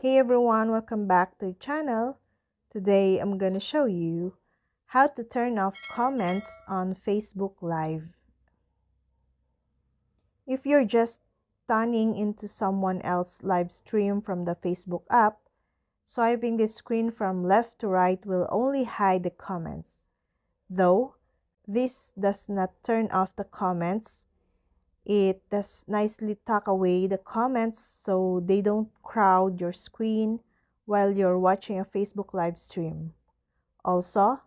Hey everyone, welcome back to the channel. Today I'm gonna show you how to turn off comments on Facebook Live. If you're just tuning into someone else's live stream from the Facebook app, swiping the screen from left to right will only hide the comments. Though this does not turn off the comments, it does nicely tuck away the comments so they don't crowd your screen while you're watching a Facebook live stream. Also,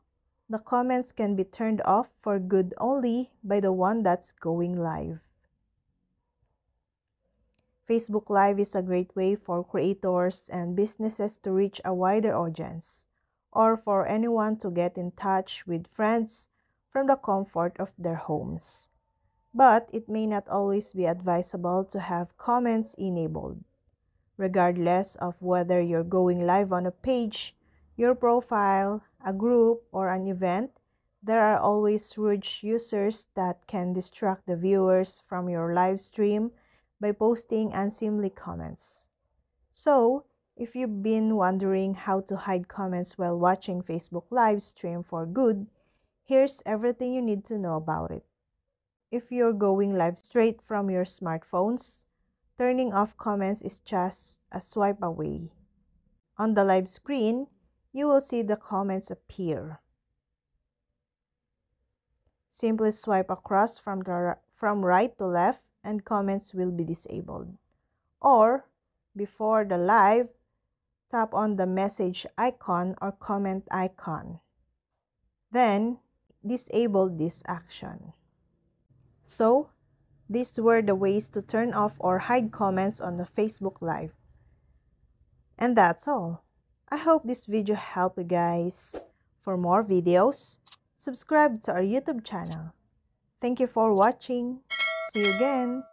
the comments can be turned off for good only by the one that's going live. Facebook Live is a great way for creators and businesses to reach a wider audience, or for anyone to get in touch with friends from the comfort of their homes. But it may not always be advisable to have comments enabled. Regardless of whether you're going live on a page, your profile, a group, or an event, there are always rude users that can distract the viewers from your live stream by posting unseemly comments. So, if you've been wondering how to hide comments while watching Facebook live stream for good, here's everything you need to know about it. If you're going live straight from your smartphones, turning off comments is just a swipe away. On the live screen, you will see the comments appear. Simply swipe across from right to left and comments will be disabled. Or, before the live, tap on the message icon or comment icon. Then, disable this action. So, these were the ways to turn off or hide comments on the Facebook Live. And that's all. I hope this video helped you guys. For more videos, subscribe to our YouTube channel. Thank you for watching. See you again.